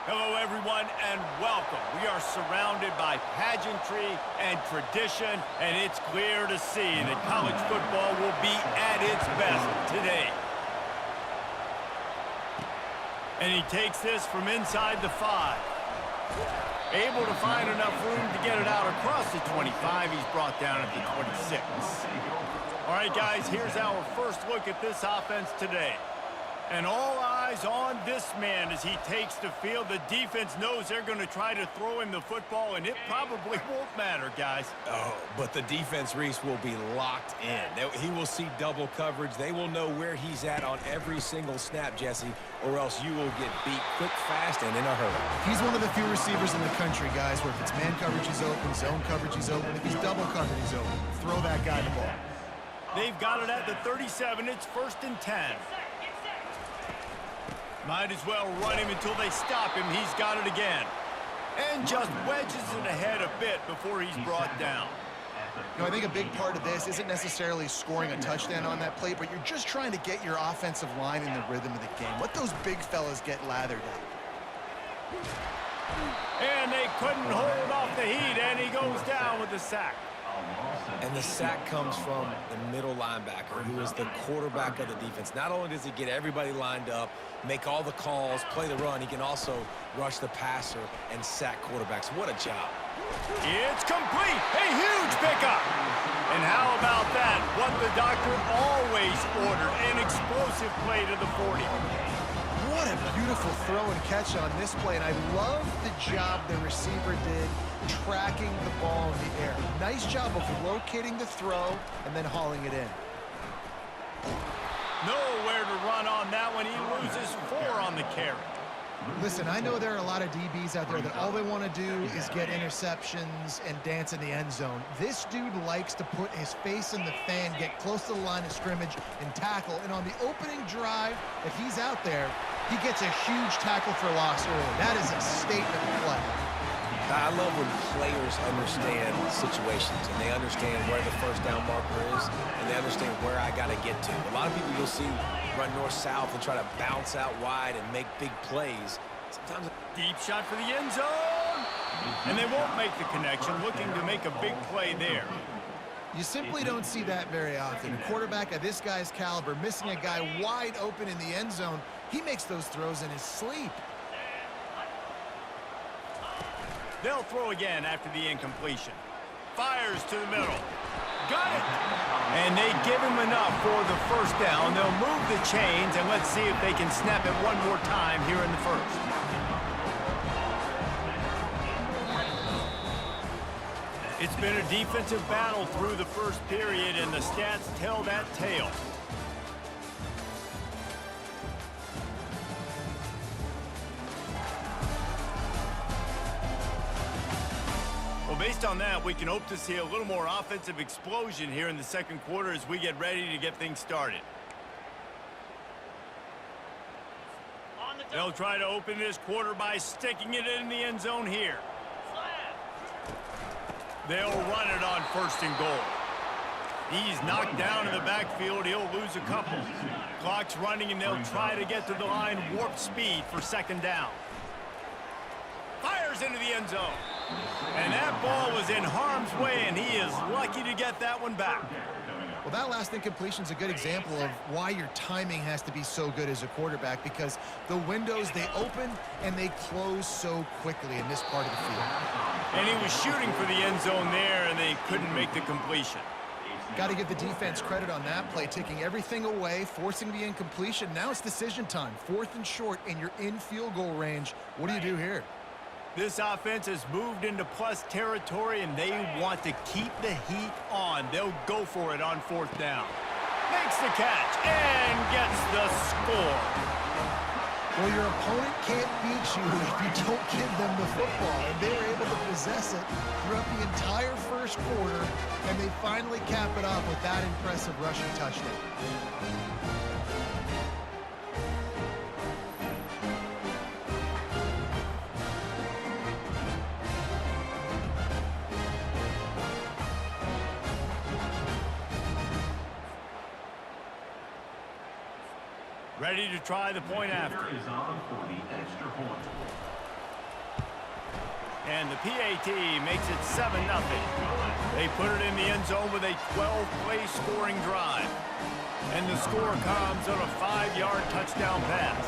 Hello, everyone, and welcome. We are surrounded by pageantry and tradition, and it's clear to see that college football will be at its best today. And he takes this from inside the 5. Able to find enough room to get it out across the 25. He's brought down at the 26. All right, guys, here's our first look at this offense today. And all eyes on this man as he takes the field. The defense knows they're going to try to throw him the football, and it probably won't matter, guys. Oh, but the defense, Reese, will be locked in. He will see double coverage. They will know where he's at on every single snap, Jesse, or else you will get beat quick, fast, and in a hurry. He's one of the few receivers in the country, guys, where if it's man coverage, he's open, zone coverage, he's open. If he's double coverage, he's open. Throw that guy the ball. They've got it at the 37. It's 1st and 10. Might as well run him until they stop him. He's got it again. And just wedges it ahead a bit before he's brought down. You know, I think a big part of this isn't necessarily scoring a touchdown on that play, but you're just trying to get your offensive line in the rhythm of the game. Let those big fellas get lathered at. And they couldn't hold off the heat, and he goes down with the sack. And the sack comes from the middle linebacker, who is the quarterback of the defense. Not only does he get everybody lined up, make all the calls, play the run, he can also rush the passer and sack quarterbacks. What a job. It's complete. A huge pickup. And how about that? What the doctor always ordered, an explosive play to the 40. What a beautiful throw and catch on this play, and I love the job the receiver did tracking the ball in the air. Nice job of locating the throw and then hauling it in. Nowhere to run on that one. He loses 4 on the carry. Listen, I know there are a lot of DBs out there that all they want to do is get interceptions and dance in the end zone. This dude likes to put his face in the fan, get close to the line of scrimmage, and tackle. And on the opening drive that he's out there, he gets a huge tackle for loss early. That is a statement play. I love when players understand situations and they understand where the first down marker is and they understand where I got to get to. A lot of people you'll see run north-south and try to bounce out wide and make big plays. Sometimes deep shot for the end zone. And they won't make the connection, looking to make a big play there. You simply don't see that very often. A quarterback of this guy's caliber missing a guy wide open in the end zone. He makes those throws in his sleep. They'll throw again after the incompletion. Fires to the middle. Got it! And they give him enough for the first down. They'll move the chains, and let's see if they can snap it one more time here in the first. It's been a defensive battle through the first period, and the stats tell that tale. Based on that, we can hope to see a little more offensive explosion here in the second quarter as we get ready to get things started. They'll try to open this quarter by sticking it in the end zone here. They'll run it on 1st and goal. He's knocked down in the backfield. He'll lose a couple. Clock's running, and they'll try to get to the line warp speed for 2nd down. Fires into the end zone. And that ball was in harm's way, and he is lucky to get that one back. Well, that last incompletion is a good example of why your timing has to be so good as a quarterback, because the windows, they open and they close so quickly in this part of the field. And he was shooting for the end zone there, and they couldn't make the completion. Got to give the defense credit on that play, taking everything away, forcing the incompletion. Now it's decision time. 4th and short, and you're in field goal range. What do you do here? This offense has moved into plus territory, and they want to keep the heat on. They'll go for it on 4th down. Makes the catch and gets the score. Well, your opponent can't beat you if you don't give them the football, and they were able to possess it throughout the entire first quarter, and they finally cap it off with that impressive rushing touchdown. Ready to try the point after. And the PAT makes it 7-0. They put it in the end zone with a 12-play scoring drive. And the score comes on a 5-yard touchdown pass.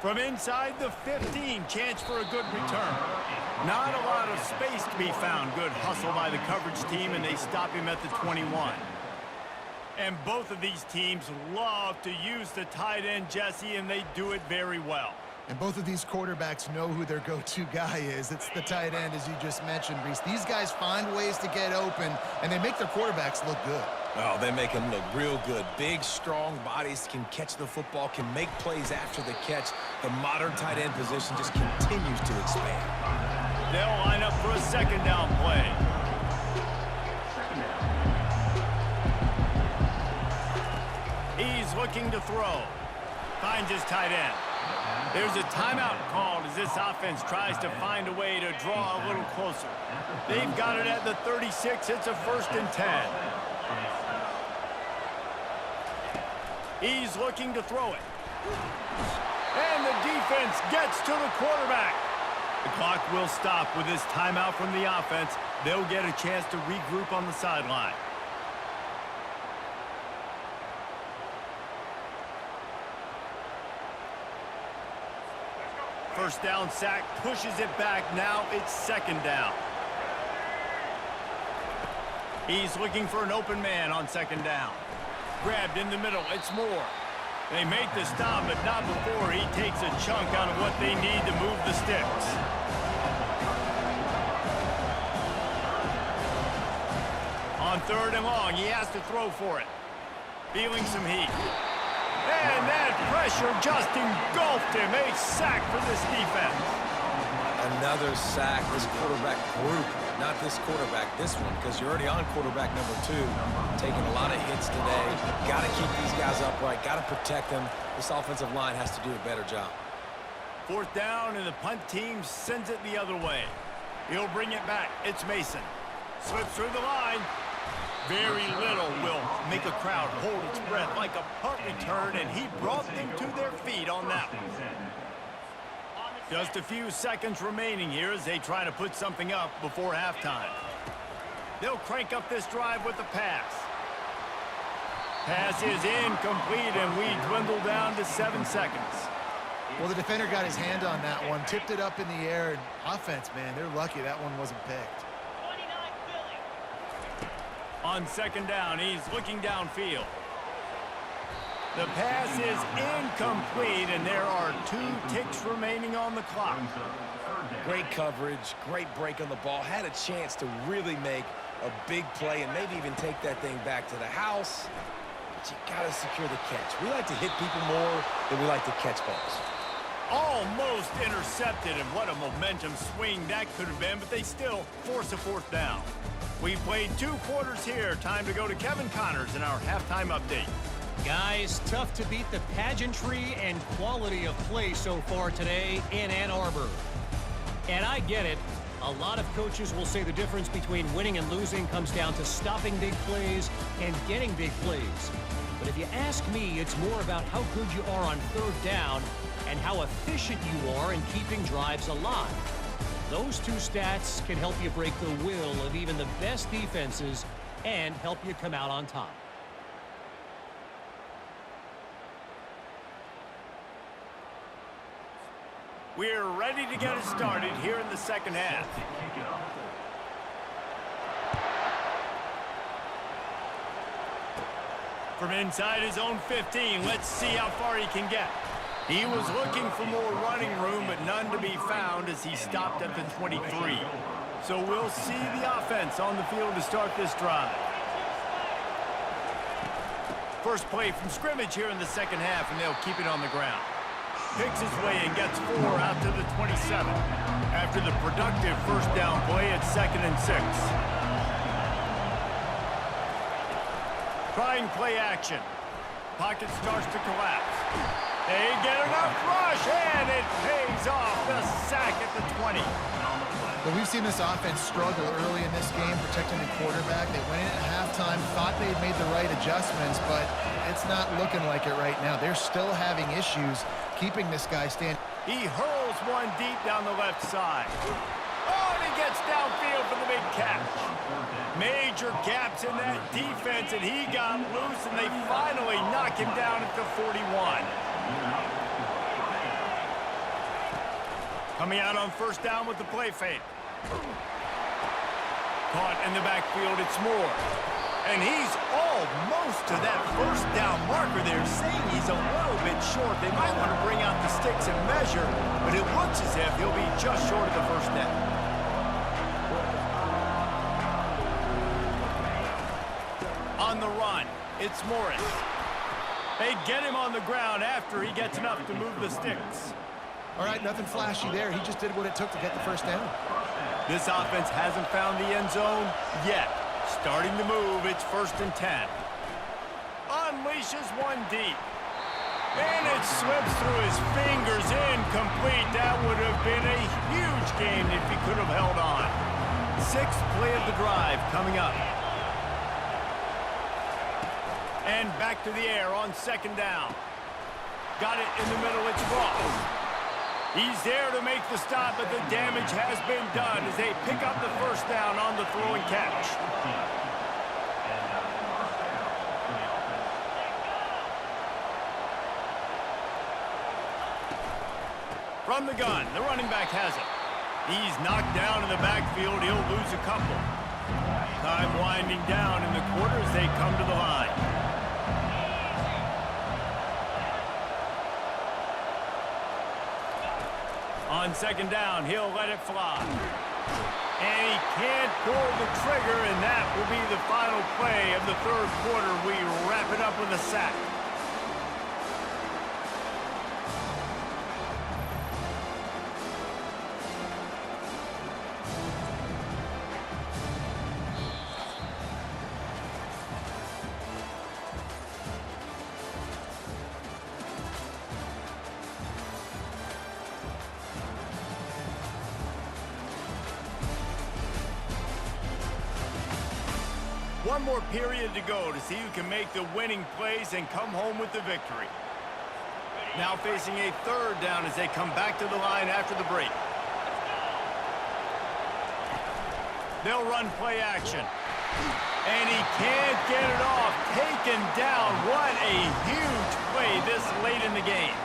From inside the 15, chance for a good return. Not a lot of space to be found. Good hustle by the coverage team, and they stop him at the 21. And both of these teams love to use the tight end, Jesse, and they do it very well. And both of these quarterbacks know who their go-to guy is. It's the tight end, as you just mentioned, Reese. These guys find ways to get open, and they make their quarterbacks look good. Oh, they make them look real good. Big, strong bodies can catch the football, can make plays after the catch. The modern tight end position just continues to expand. They'll line up for a second down play. He's looking to throw. Finds his tight end. There's a timeout called as this offense tries to find a way to draw a little closer. They've got it at the 36. It's a 1st and 10. He's looking to throw it. And the defense gets to the quarterback. The clock will stop with this timeout from the offense. They'll get a chance to regroup on the sideline. First down sack, pushes it back. Now it's 2nd down. He's looking for an open man on 2nd down. Grabbed in the middle, it's Moore. They make the stop, but not before he takes a chunk out of what they need to move the sticks. On 3rd and long, he has to throw for it. Feeling some heat. And that pressure just engulfed him. A sack for this defense. Another sack. This quarterback group, not this quarterback, this one, because you're already on quarterback number 2. Taking a lot of hits today. Got to keep these guys upright. Got to protect them. This offensive line has to do a better job. 4th down, and the punt team sends it the other way. He'll bring it back. It's Mason. Slips through the line. Very little will make a crowd hold its breath like a punt return, and he brought them to their feet on that one. Just a few seconds remaining here as they try to put something up before halftime. They'll crank up this drive with the pass. Pass is incomplete, and we dwindle down to 7 seconds. Well, the defender got his hand on that one, tipped it up in the air, and offense, man, they're lucky that one wasn't picked. On 2nd down, he's looking downfield. The pass is incomplete, and there are 2 ticks remaining on the clock. Great coverage, great break on the ball. Had a chance to really make a big play and maybe even take that thing back to the house. But you got to secure the catch. We like to hit people more than we like to catch balls. Almost intercepted, and what a momentum swing that could have been, but they still force a 4th down. We've played 2 quarters here. Time to go to Kevin Connors in our halftime update. Guys, tough to beat the pageantry and quality of play so far today in Ann Arbor. And I get it. A lot of coaches will say the difference between winning and losing comes down to stopping big plays and getting big plays. But if you ask me, it's more about how good you are on 3rd down and how efficient you are in keeping drives alive. Those 2 stats can help you break the will of even the best defenses and help you come out on top. We're ready to get it started here in the 2nd half. From inside his own 15, let's see how far he can get. He was looking for more running room, but none to be found as he stopped at the 23. So we'll see the offense on the field to start this drive. First play from scrimmage here in the 2nd half, and they'll keep it on the ground. Picks his way and gets 4 out to the 27. After the productive 1st down play, it's 2nd and 6. Trying play action. Pocket starts to collapse. They get enough rush, and it pays off. The sack at the 20. But we've seen this offense struggle early in this game protecting the quarterback. They went in at halftime, thought they'd made the right adjustments, but it's not looking like it right now. They're still having issues keeping this guy standing. He hurls one deep down the left side. Oh, and he gets downfield for the big catch. Major gaps in that defense, and he got loose, and they finally knock him down at the 41. Coming out on first down with the play fake. Caught in the backfield, it's Moore. And he's almost to that first down marker there, saying he's a little bit short. They might want to bring out the sticks and measure, but it looks as if he'll be just short of the first down. On the run, it's Morris. They get him on the ground after he gets enough to move the sticks. All right, nothing flashy there. He just did what it took to get the first down. This offense hasn't found the end zone yet. Starting to move, it's 1st and 10. Unleashes one deep. And it slips through his fingers, incomplete. That would have been a huge game if he could have held on. 6th play of the drive coming up. And back to the air on 2nd down. Got it in the middle, it's Rojas. He's there to make the stop, but the damage has been done as they pick up the first down on the throw and catch. From the gun, the running back has it. He's knocked down in the backfield. He'll lose a couple. Time winding down in the quarter as they come to the line. On 2nd down, he'll let it fly. And he can't pull the trigger, and that will be the final play of the 3rd quarter. We wrap it up with a sack. One more period to go to see who can make the winning plays and come home with the victory. Now facing a 3rd down as they come back to the line after the break. They'll run play action. And he can't get it off. Taken down. What a huge play this late in the game.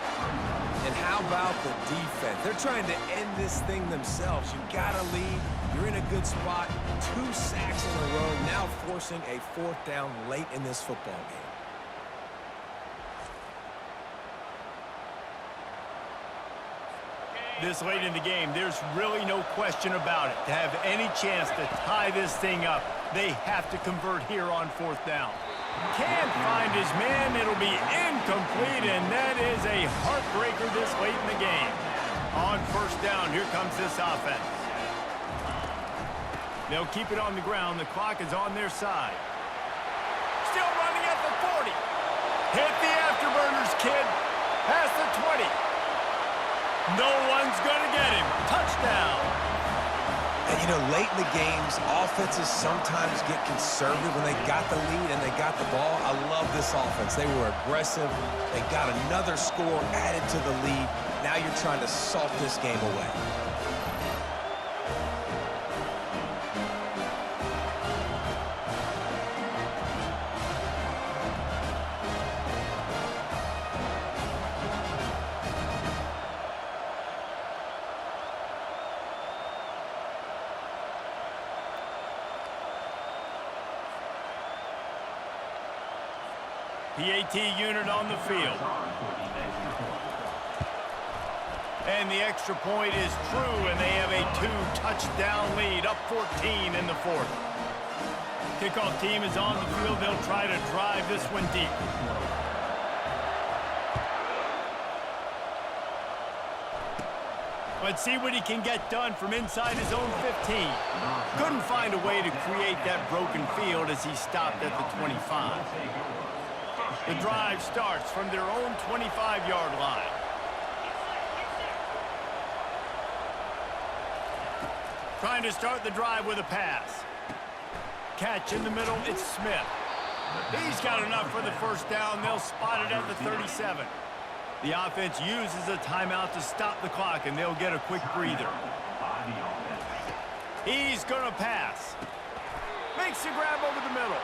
And how about the defense? They're trying to end this thing themselves. You got to lead. You're in a good spot. 2 sacks in a row, now forcing a 4th down late in this football game. This late in the game, there's really no question about it. To have any chance to tie this thing up, they have to convert here on 4th down. Can't find his man. It'll be incomplete, and that is a heartbreaker this late in the game. On 1st down, here comes this offense. They'll keep it on the ground. The clock is on their side. Still running at the 40. Hit the afterburners, kid. Past the 20. No one's going to get him. Touchdown. And, you know, late in the games, offenses sometimes get conservative when they got the lead and they got the ball. I love this offense. They were aggressive. They got another score added to the lead. Now you're trying to salt this game away. PAT unit on the field. And the extra point is true, and they have a 2-touchdown lead, up 14 in the 4th. Kickoff team is on the field. They'll try to drive this one deep. Let's see what he can get done from inside his own 15. Couldn't find a way to create that broken field as he stopped at the 25. The drive starts from their own 25-yard line. Trying to start the drive with a pass. Catch in the middle, it's Smith. He's got enough for the first down. They'll spot it at the 37. The offense uses a timeout to stop the clock, and they'll get a quick breather. He's going to pass. Makes the grab over the middle.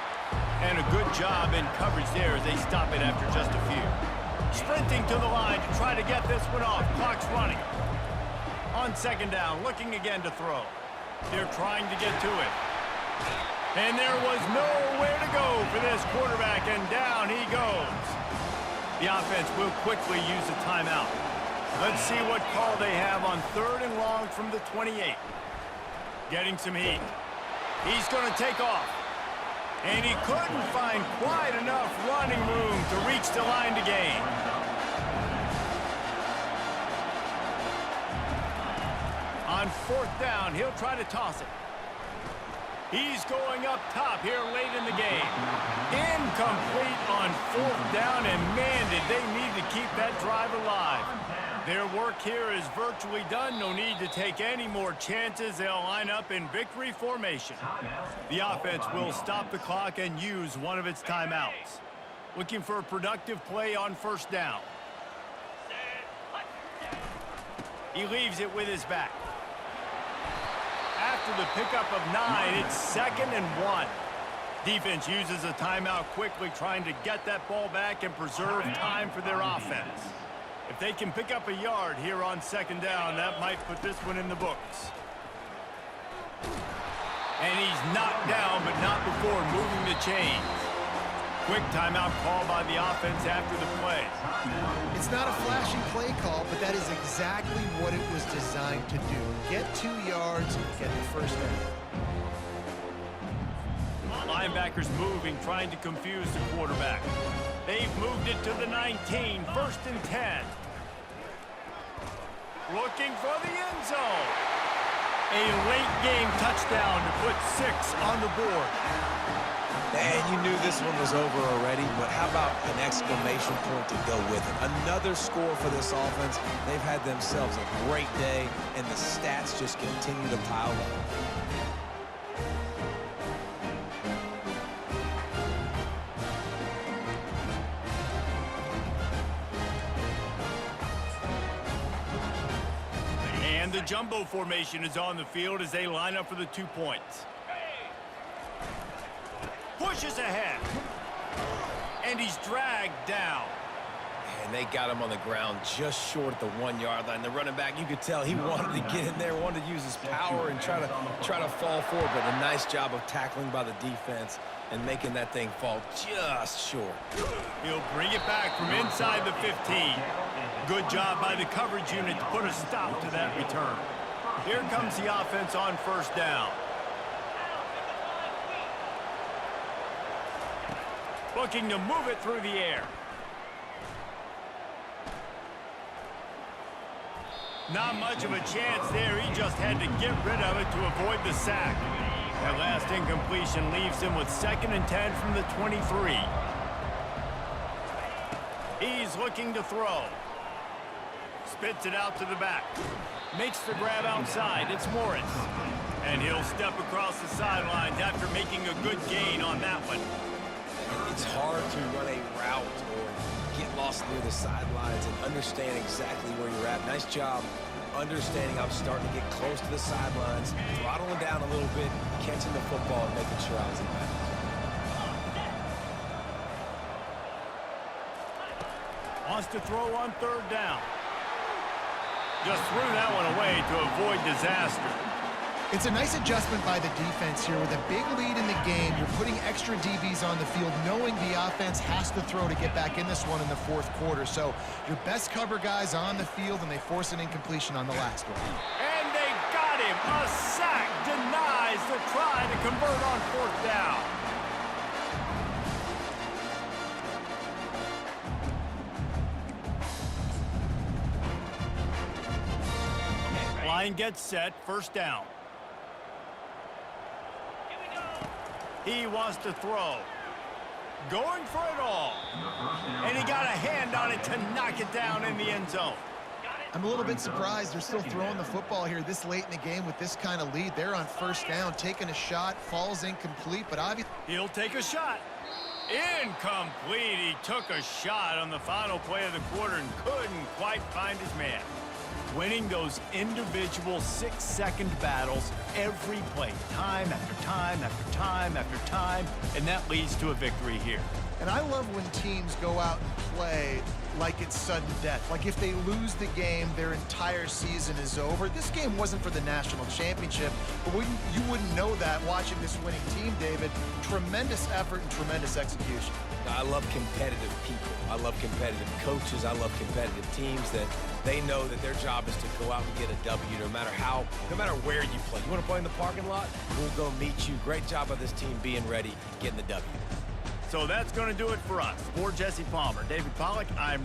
And a good job in coverage there as they stop it after just a few. Sprinting to the line to try to get this one off. Clock's running. On second down, looking again to throw. They're trying to get to it. And there was nowhere to go for this quarterback, and down he goes. The offense will quickly use a timeout. Let's see what call they have on 3rd and long from the 28. Getting some heat. He's going to take off. And he couldn't find quite enough running room to reach the line to gain. On 4th down, he'll try to toss it. He's going up top here late in the game. Incomplete on 4th down, and man, did they need to keep that drive alive. Their work here is virtually done. No need to take any more chances. They'll line up in victory formation. The offense will stop the clock and use one of its timeouts. Looking for a productive play on 1st down. He leaves it with his back. After the pickup of 9, it's 2nd and 1. Defense uses a timeout quickly, trying to get that ball back and preserve time for their offense. If they can pick up a yard here on 2nd down, that might put this one in the books. And he's knocked down, but not before moving the chains. Quick timeout call by the offense after the play. It's not a flashy play call, but that is exactly what it was designed to do. Get 2 yards, get the 1st down. Linebackers moving, trying to confuse the quarterback. They've moved it to the 19, 1st and 10. Looking for the end zone. A late game touchdown to put 6 on the board. And you knew this one was over already, but how about an exclamation point to go with it? Another score for this offense. They've had themselves a great day, and the stats just continue to pile up. And the jumbo formation is on the field as they line up for the 2 points. Pushes ahead. And he's dragged down. And they got him on the ground just short at the 1-yard line. The running back, you could tell he wanted to get in there, wanted to use his power and try to fall forward, but a nice job of tackling by the defense and making that thing fall just short. He'll bring it back from inside the 15. Good job by the coverage unit to put a stop to that return. Here comes the offense on 1st down. Looking to move it through the air. Not much of a chance there. He just had to get rid of it to avoid the sack. That last incompletion leaves him with 2nd and 10 from the 23. He's looking to throw. Spits it out to the back. Makes the grab outside. It's Morris. And he'll step across the sidelines after making a good gain on that one. It's hard to run a route or get lost near the sidelines and understand exactly where you're at. Nice job understanding I'm starting to get close to the sidelines, throttling down a little bit, catching the football and making sure I was in bounds. Wants to throw on 3rd down. Just threw that one away to avoid disaster. It's a nice adjustment by the defense here. With a big lead in the game, you're putting extra DBs on the field, knowing the offense has to throw to get back in this one in the 4th quarter. So your best cover guys on the field, and they force an incompletion on the last one. And they got him. A sack denies the try to convert on 4th down. Line gets set, 1st down. He wants to throw. Going for it all. And he got a hand on it to knock it down in the end zone. I'm a little bit surprised they're still throwing the football here this late in the game with this kind of lead. They're on 1st down, taking a shot, falls incomplete, but obviously he'll take a shot. Incomplete. He took a shot on the final play of the quarter and couldn't quite find his man. Winning those individual 6-second battles every play, time after time after time after time, and that leads to a victory here. And I love when teams go out and play like it's sudden death. Like if they lose the game, their entire season is over. This game wasn't for the national championship, but you wouldn't know that watching this winning team, David. Tremendous effort and tremendous execution. I love competitive people. I love competitive coaches. I love competitive teams that they know that their job is to go out and get a W no matter where you play. You want to play in the parking lot? We'll go meet you. Great job of this team being ready, getting the W. So that's going to do it for us. For Jesse Palmer, David Pollack, I'm